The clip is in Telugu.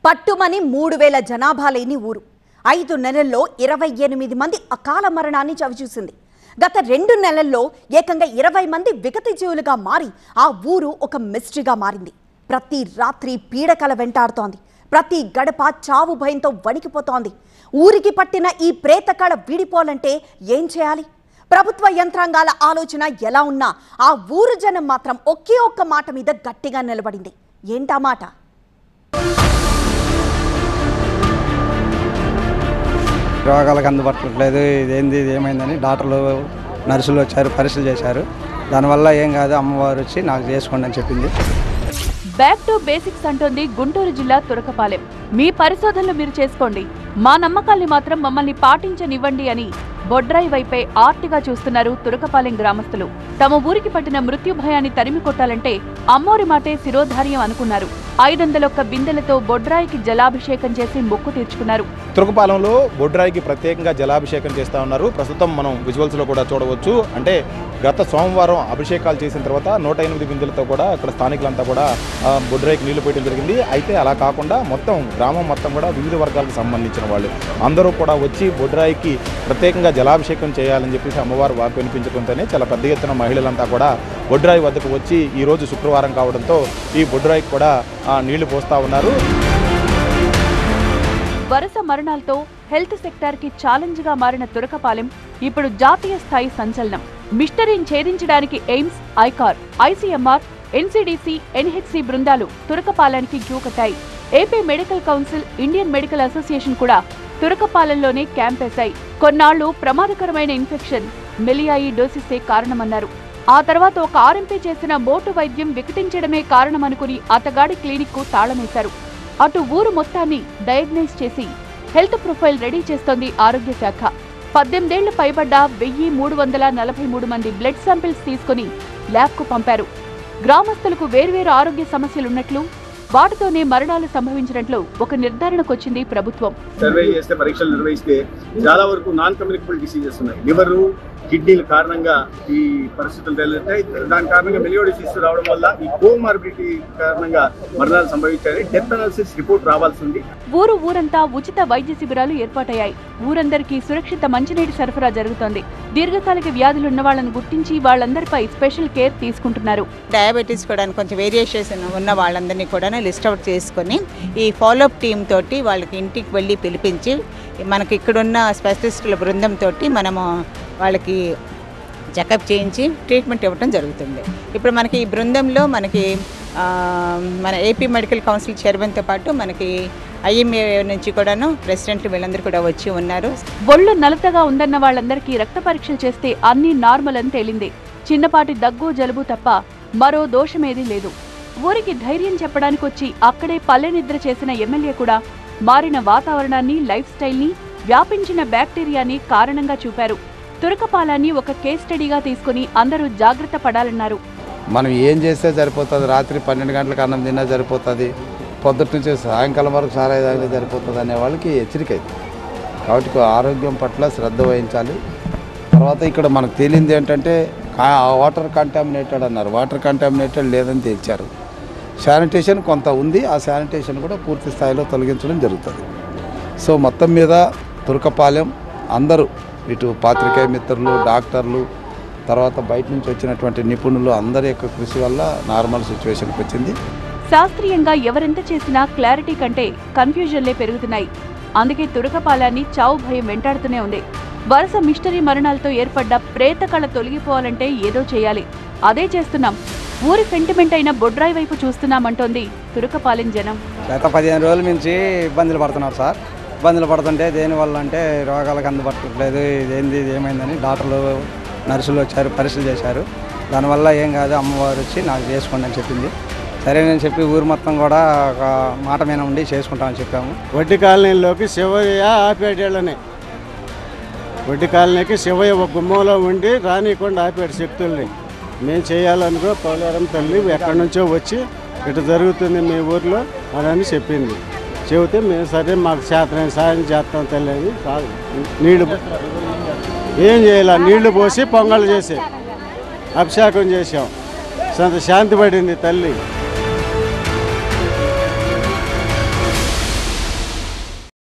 పట్టుమని 3000 జనాభా లేని ఊరు 5 నెలల్లో 28 మంది అకాల మరణాన్ని చవిచూసింది. గత 2 నెలల్లో ఏకంగా 20 మంది విగత జీవులుగా మారి ఆ ఊరు ఒక మిస్టరీగా మారింది. ప్రతి రాత్రి పీడకల వెంటాడుతోంది. ప్రతి గడప చావు భయంతో వణికిపోతోంది. ఊరికి పట్టిన ఈ ప్రేతకళ వీడిపోవాలంటే ఏం చేయాలి? ప్రభుత్వ యంత్రాంగాల ఆలోచన ఎలా ఉన్నా ఆ ఊరు జనం మాత్రం ఒకే ఒక్క మాట మీద గట్టిగా నిలబడింది. ఏంటా మాట? రోగాలకు అందుబాటులేదు, ఇదేంది ఏమైందని డాక్టర్లు నర్సులు వచ్చారు, పరీక్షలు చేశారు. దానివల్ల ఏం కాదు, అమ్మవారు వచ్చి నాకు చేసుకోండి అని చెప్పింది. బ్యాక్ టు బేసిక్స్ అంటోంది గుంటూరు జిల్లా తురకపాలెం. మీ పరిశోధనలు మీరు చేసుకోండి, మా నమ్మకాల్ని మాత్రం మమ్మల్ని పాటించనివ్వండి అని బొడ్రాయి వైపే ఆర్తిగా చూస్తున్నారు తురకపాలెం గ్రామస్తులు. తమ ఊరికి పట్టిన మృత్యు భయాన్ని తరిమి కొట్టాలంటే అమ్మోరి మాటే శిరోధార్యం అనుకున్నారు. 501 బిందెలతో బొడ్రాయికి జలాభిషేకం చేసి మొక్కు తీర్చుకున్నారు. తురకపాలెంలో బొడ్రాయికి ప్రత్యేకంగా జలాభిషేకం చేస్తా ఉన్నారు. ప్రస్తుతం మనం విజువల్స్ లో కూడా చూడవచ్చు. అంటే గత సోమవారం అభిషేకాలు చేసిన తర్వాత 108 బిందెలతో కూడా ఇక్కడ స్థానికులంతా కూడా బొడ్రాయికి నీళ్లు పోయడం జరిగింది. అయితే అలా కాకుండా మొత్తం గ్రామం మొత్తం కూడా వివిధ వర్గాలకు సంబంధించిన వాళ్ళు అందరూ కూడా వచ్చి బొడ్రాయికి ప్రత్యేకంగా జలాభిషేకం చేయాలని చెప్పేసి అమ్మవారు వాకు వినిపించడంతోనే చాలా పెద్ద ఎత్తున మహిళలంతా కూడా బొడ్రాయి వద్దకు వచ్చి ఈ రోజు శుక్రవారం కావడంతో ఈ బొడ్రాయికి కూడా నీళ్లు పోస్తా ఉన్నారు. వరుస మరణాలతో హెల్త్ సెక్టార్ కి ఛాలెంజ్ గా మారిన తురకపాలెం ఇప్పుడు జాతీయ స్థాయి సంచలనం. మిస్టరీని ఛేదించడానికి AIIMS, ICAR, ICMR, NCDC, NHC బృందాలు తురకపాలెంకి క్యూ కట్టాయి. AP medical council, Indian medical association కూడా తురకపాలెంలోనే క్యాంపేశాయి. కొన్నాళ్లు ప్రమాదకరమైన ఇన్ఫెక్షన్ మెలియాయిడోసిసే కారణమన్నారు. ఆ తర్వాత ఒక ఆర్ఎంపీ చేసిన మోటు వైద్యం వికటించడమే కారణమనుకుని అతగాడి క్లినిక్ కు తాళమేశారు. అటు ఊరు మొత్తాన్ని డయాగ్నైజ్ చేసి హెల్త్ ప్రొఫైల్ రెడీ చేస్తోంది ఆరోగ్య శాఖ. 18 ఏళ్లు పైబడ్డ 1343 మంది బ్లడ్ శాంపిల్స్ తీసుకుని ల్యాబ్కు పంపారు. గ్రామస్తులకు వేర్వేరు ఆరోగ్య సమస్యలున్నట్లు, వాటితోనే మరణాలు సంభవించినట్లు ఒక నిర్ధారణకొచ్చింది ప్రభుత్వం. సర్వే చేస్తే, పరీక్షలు నిర్వహిస్తే చాలా వరకు నాన్ కమ్యూనికబుల్ డిసీజెస్ ఉన్నాయి. లివర్, కిడ్నీల కారణంగా ఈ పరిస్థితులు తెలుస్తాయి. దాని కారణంగా మెలియోడిసిస్ రావడం వల్ల ఈ కోమార్బిడిటీ కారణంగా మరణాలు సంభవించాయి. డెత్ అనాలిసిస్ రిపోర్ట్ రావాల్సి ఉంది. ఊరంతా ఉచిత వైద్య శిబిరాలు ఏర్పాటయ్యాయి. ఊరందరికీ సురక్షిత మంచినీటి సరఫరా జరుగుతోంది. దీర్ఘకాలిక వ్యాధులున్న వాళ్ళని గుర్తించి వాళ్ళందరిపై స్పెషల్ కేర్ తీసుకుంటున్నారు. డయాబెటీస్ కూడా కొంచెం వేరియేషన్ ఉన్న వాళ్ళందరినీ కూడా లిస్ట్ అవుట్ చేసుకుని ఈ ఫాలోఅప్ టీమ్ తోటి వాళ్ళకి ఇంటికి వెళ్ళి పిలిపించి మనకి ఇక్కడున్న స్పెషలిస్టుల బృందంతో మనము వాళ్ళకి చెకప్ చేయించి ట్రీట్మెంట్ ఇవ్వడం జరుగుతుంది. ఇప్పుడు మనకి ఈ బృందంలో మనకి మన ఏపీ మెడికల్ కౌన్సిల్ చైర్మన్తో పాటు మనకి ఐఎంఏ నుంచి కూడాను ప్రెసిడెంట్లు వీళ్ళందరూ కూడా వచ్చి ఉన్నారు. ఒళ్ళు నలతగా ఉందన్న వాళ్ళందరికీ రక్త పరీక్షలు చేస్తే అన్నీ నార్మల్ అని తేలింది. చిన్నపాటి దగ్గు, జలుబు తప్ప మరో దోషమేదీ లేదు. ఊరికి ధైర్యం చెప్పడానికి వచ్చి అక్కడే పల్లె నిద్ర చేసిన ఎమ్మెల్యే కూడా మారిన వాతావరణాన్ని, లైఫ్ స్టైల్ని, వ్యాపించిన బ్యాక్టీరియాని కారణంగా చూపారు. తురకపాలాన్ని ఒక కేస్ స్టడీగా తీసుకుని అందరూ జాగ్రత్త పడాలన్నారు. మనం ఏం చేస్తే సరిపోతుంది, రాత్రి 12 గంటలకు అన్నం తిన్నా సరిపోతుంది, పొద్దుటి నుంచి సాయంకాలం వరకు సారాయి తాగితే సరిపోతుంది అనే వాళ్ళకి హెచ్చరిక అయింది. కాబట్టి ఆరోగ్యం పట్ల శ్రద్ధ వహించాలి. తర్వాత ఇక్కడ మనకు తేలింది ఏంటంటే వాటర్ కంటామినేటెడ్ అన్నారు. వాటర్ కంటామినేటెడ్ లేదని తేల్చారు. శానిటేషన్ కొంత ఉంది, ఆ శానిటేషన్ కూడా పూర్తి స్థాయిలో తొలగించడం జరుగుతుంది. సో మొత్తం మీద తురకపాలెం అందరూ, ఇటు పాత్రికేయ మిత్రులు, డాక్టర్లు, తర్వాత బయట నుంచి వచ్చినటువంటి నిపుణులు అందరి యొక్క కృషి వల్ల నార్మల్ సిచ్యువేషన్కి వచ్చింది. శాస్త్రీయంగా ఎవరెంత చేసినా క్లారిటీ కంటే కన్ఫ్యూజన్లే పెరుగుతున్నాయి. అందుకే తురకపాలాన్ని చావు భయం వెంటాడుతూనే ఉంది. వరుస మిస్టరీ మరణాలతో ఏర్పడ్డ ప్రేత కళ తొలగిపోవాలంటే ఏదో చేయాలి. అదే చేస్తున్నాం. ఊరి సెంటిమెంట్ అయిన బొడ్రాయి వైపు చూస్తున్నామంటోంది తురకపాలెం జనం. గత 15 రోజుల నుంచి ఇబ్బందులు పడుతున్నారు సార్. ఇబ్బందులు పడుతుంటే దేనివల్ల అంటే రోగాలకు అందుబాటులేదు, ఇదేంది ఏమైందని డాక్టర్లు నర్సులు వచ్చారు, పరీక్షలు చేశారు. దానివల్ల ఏం కాదు, అమ్మవారు వచ్చి నాకు చేసుకోండి అని చెప్పింది. సరేనని చెప్పి ఊరు మొత్తం కూడా ఒక మాట మీద ఉండి చేసుకుంటామని చెప్పాము. వడ్డీ కాలనీలోకి శివయ్య ఆపేటోళ్ళని, వడ్డీ కాలనీకి శివయ్య ఒక గుమ్మంలో ఉండి రానికుండా ఆపేట శక్తుల్ని మేము చేయాలనుకో పోలేరం తల్లి ఎక్కడి నుంచో వచ్చి ఇటు జరుగుతుంది మీ ఊర్లో అని చెప్పింది. చెబితే మేము సరే మాకు చేతనైన సాయం చేస్తాం తల్లి అని నీళ్లు ఏం చేయాలి, నీళ్లు పోసి పొంగళ్ళు చేసి అభిషేకం చేసాం. శాంతి పడింది తల్లి.